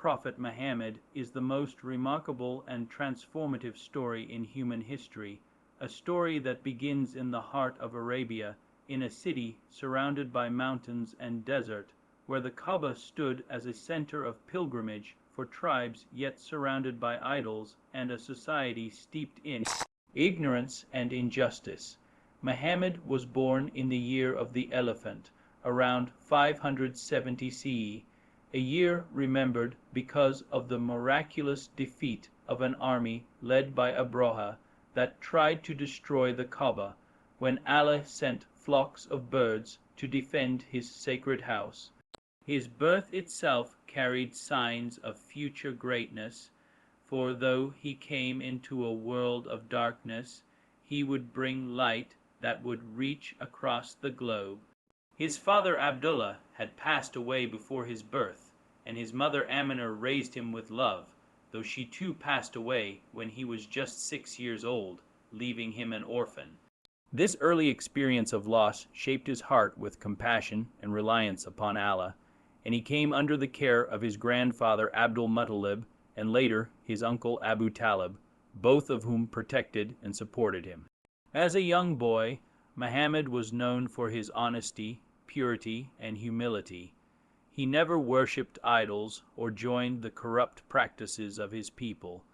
Prophet Muhammad is the most remarkable and transformative story in human history, a story that begins in the heart of Arabia, in a city surrounded by mountains and desert, where the Kaaba stood as a center of pilgrimage for tribes yet surrounded by idols and a society steeped in ignorance and injustice. Muhammad was born in the year of the elephant, around 570 CE, a year remembered because of the miraculous defeat of an army led by Abraha that tried to destroy the Kaaba, when Allah sent flocks of birds to defend his sacred house. His birth itself carried signs of future greatness, for though he came into a world of darkness, he would bring light that would reach across the globe. His father Abdullah had passed away before his birth, and his mother Amina raised him with love, though she too passed away when he was just 6 years old, leaving him an orphan. This early experience of loss shaped his heart with compassion and reliance upon Allah, and he came under the care of his grandfather Abdul Muttalib and later his uncle Abu Talib, both of whom protected and supported him. As a young boy, Muhammad was known for his honesty, purity, and humility. He never worshipped idols or joined the corrupt practices of his people.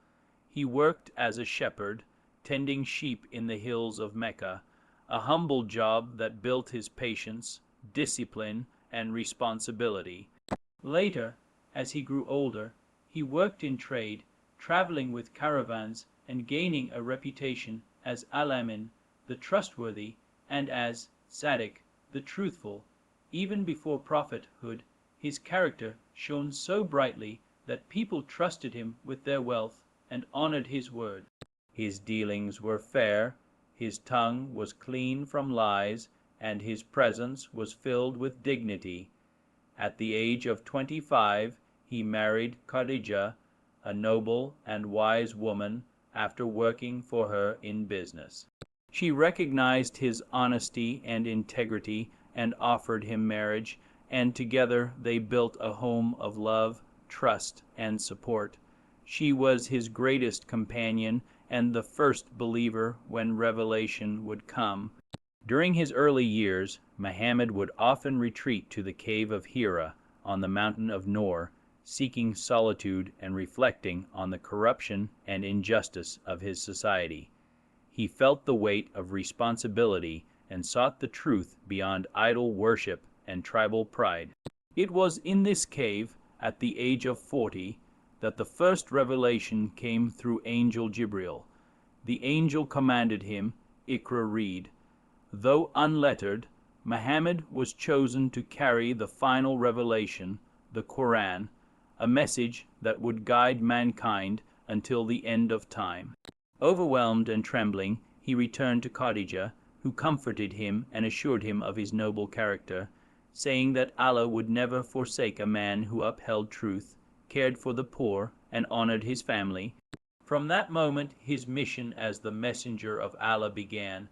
He worked as a shepherd, tending sheep in the hills of Mecca, a humble job that built his patience, discipline, and responsibility. Later, as he grew older, he worked in trade, traveling with caravans and gaining a reputation as Al-Amin, the trustworthy, and as Sadiq, the truthful. Even before prophethood, his character shone so brightly that people trusted him with their wealth and honored his word. His dealings were fair, his tongue was clean from lies, and his presence was filled with dignity. At the age of 25, he married Khadijah, a noble and wise woman, after working for her in business. She recognized his honesty and integrity and offered him marriage, and together they built a home of love, trust, and support. She was his greatest companion and the first believer when revelation would come. During his early years, Muhammad would often retreat to the cave of Hira on the mountain of Nur, seeking solitude and reflecting on the corruption and injustice of his society. He felt the weight of responsibility and sought the truth beyond idol worship and tribal pride. It was in this cave, at the age of 40, that the first revelation came through Angel Jibril. The angel commanded him, "Iqra, read." Though unlettered, Muhammad was chosen to carry the final revelation, the Quran, a message that would guide mankind until the end of time. Overwhelmed and trembling, he returned to Khadijah, who comforted him and assured him of his noble character, saying that Allah would never forsake a man who upheld truth, cared for the poor, and honored his family. From that moment, his mission as the messenger of Allah began.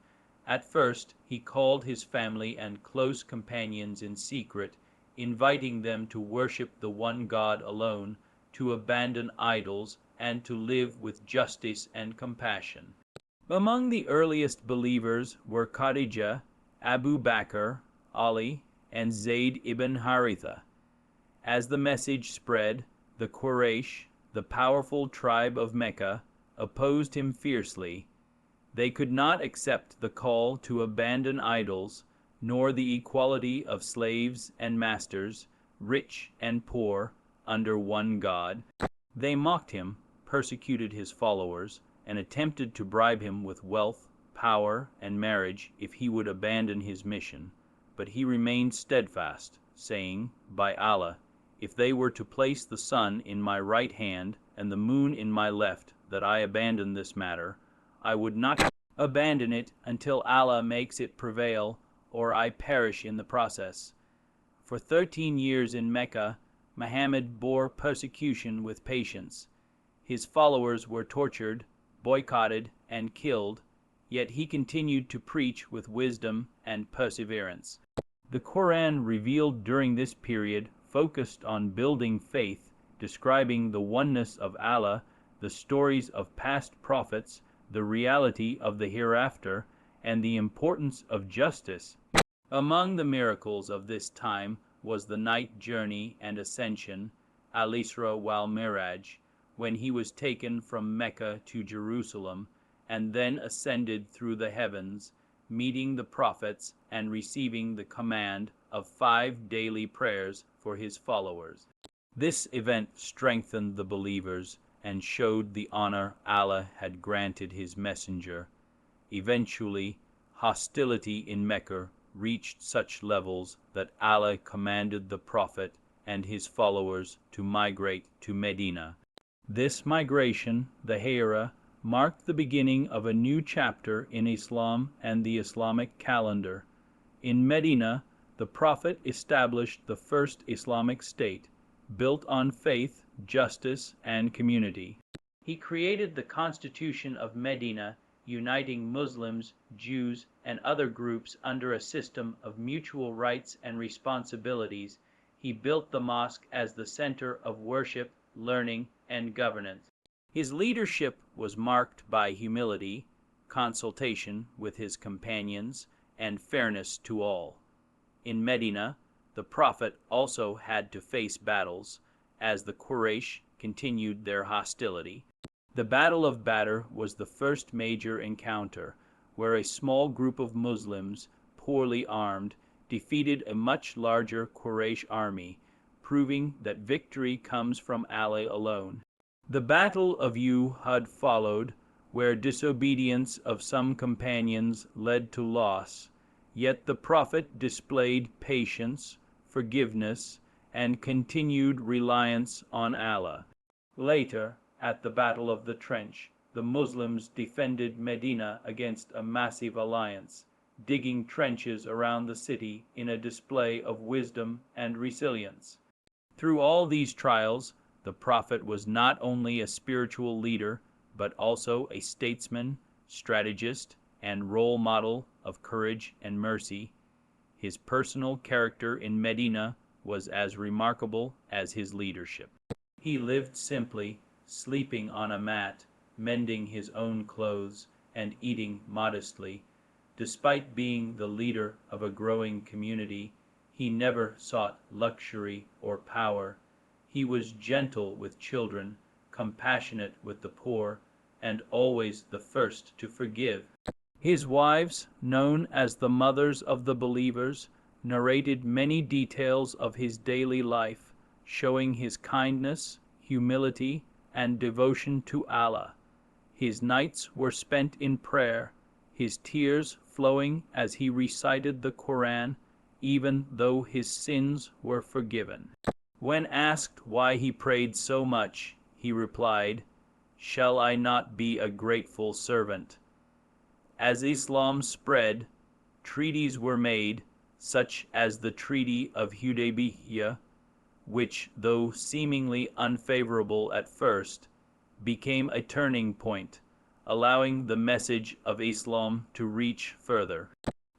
At first, he called his family and close companions in secret, inviting them to worship the one God alone, to abandon idols, and to live with justice and compassion. Among the earliest believers were Khadijah, Abu Bakr, Ali, and Zayd ibn Haritha. As the message spread, the Quraysh, the powerful tribe of Mecca, opposed him fiercely. They could not accept the call to abandon idols, nor the equality of slaves and masters, rich and poor, under one God. They mocked him, persecuted his followers, and attempted to bribe him with wealth, power, and marriage if he would abandon his mission. But he remained steadfast, saying, "By Allah, if they were to place the sun in my right hand and the moon in my left, that I abandon this matter, I would not abandon it until Allah makes it prevail, or I perish in the process." For 13 years in Mecca, Muhammad bore persecution with patience. His followers were tortured, boycotted, and killed, yet he continued to preach with wisdom and perseverance. The Quran revealed during this period focused on building faith, describing the oneness of Allah, the stories of past prophets, the reality of the hereafter, and the importance of justice. Among the miracles of this time was the night journey and ascension, al-Isra wal-Miraj, when he was taken from Mecca to Jerusalem, and then ascended through the heavens, meeting the prophets and receiving the command of 5 daily prayers for his followers. This event strengthened the believers and showed the honor Allah had granted his messenger. Eventually, hostility in Mecca reached such levels that Allah commanded the Prophet and his followers to migrate to Medina. This migration, the hijrah, marked the beginning of a new chapter in Islam and the Islamic calendar. In Medina, the Prophet established the first Islamic state, built on faith, justice, and community. He created the Constitution of Medina, uniting Muslims, Jews, and other groups under a system of mutual rights and responsibilities. He built the mosque as the center of worship, learning, and governance. His leadership was marked by humility, consultation with his companions, and fairness to all. In Medina, the Prophet also had to face battles, as the Quraysh continued their hostility. The Battle of Badr was the first major encounter, where a small group of Muslims, poorly armed, defeated a much larger Quraysh army, proving that victory comes from Allah alone. The Battle of Uhud followed, where disobedience of some companions led to loss, yet the Prophet displayed patience, forgiveness, and continued reliance on Allah. Later, at the Battle of the Trench, the Muslims defended Medina against a massive alliance, digging trenches around the city in a display of wisdom and resilience. Through all these trials, the Prophet was not only a spiritual leader, but also a statesman, strategist, and role model of courage and mercy. His personal character in Medina was as remarkable as his leadership. He lived simply, sleeping on a mat, mending his own clothes, and eating modestly. Despite being the leader of a growing community, he never sought luxury or power. He was gentle with children, compassionate with the poor, and always the first to forgive. His wives, known as the mothers of the believers, narrated many details of his daily life, showing his kindness, humility, and devotion to Allah. His nights were spent in prayer, his tears flowing as he recited the Quran, even though his sins were forgiven. When asked why he prayed so much, he replied, "Shall I not be a grateful servant?" As Islam spread, treaties were made, such as the Treaty of Hudaybiyah, which, though seemingly unfavorable at first, became a turning point, allowing the message of Islam to reach further.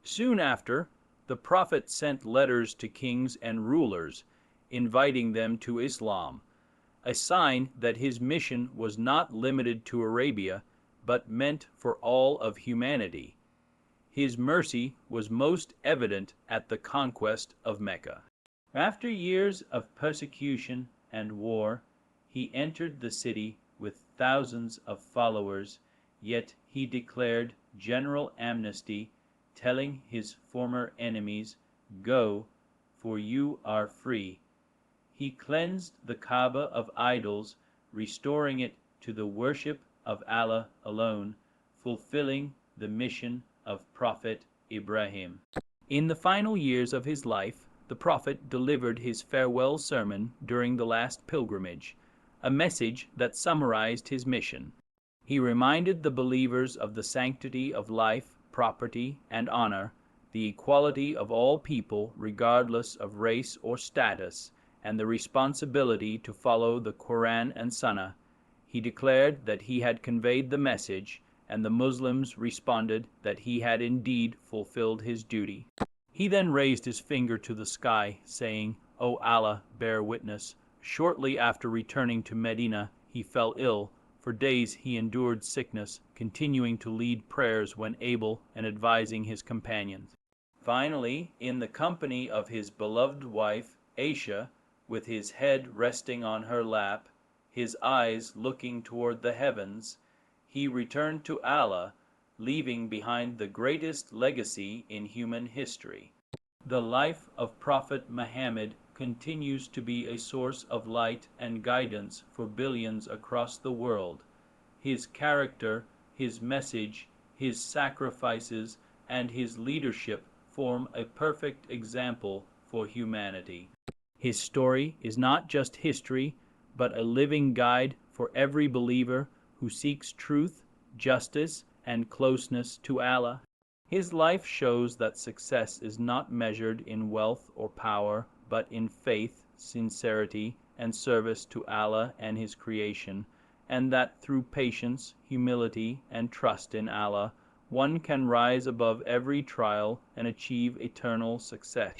Soon after, the Prophet sent letters to kings and rulers, inviting them to Islam, a sign that his mission was not limited to Arabia, but meant for all of humanity. His mercy was most evident at the conquest of Mecca. After years of persecution and war, he entered the city with thousands of followers, yet he declared general amnesty, telling his former enemies, "Go, for you are free." He cleansed the Kaaba of idols, restoring it to the worship of Allah alone, fulfilling the mission of Prophet Ibrahim. In the final years of his life, the Prophet delivered his farewell sermon during the last pilgrimage, a message that summarized his mission. He reminded the believers of the sanctity of life, property, and honor, the equality of all people regardless of race or status, and the responsibility to follow the Quran and Sunnah. He declared that he had conveyed the message, and the Muslims responded that he had indeed fulfilled his duty. He then raised his finger to the sky, saying, "O Allah, bear witness, Shortly after returning to Medina, he fell ill. For days he endured sickness, continuing to lead prayers when able and advising his companions. Finally, in the company of his beloved wife, Aisha, with his head resting on her lap, his eyes looking toward the heavens, he returned to Allah, leaving behind the greatest legacy in human history. The life of Prophet Muhammad continues to be a source of light and guidance for billions across the world. His character, his message, his sacrifices, and his leadership form a perfect example for humanity. His story is not just history, but a living guide for every believer who seeks truth, justice, and closeness to Allah. His life shows that success is not measured in wealth or power, but in faith, sincerity, and service to Allah and His creation, and that through patience, humility, and trust in Allah, one can rise above every trial and achieve eternal success.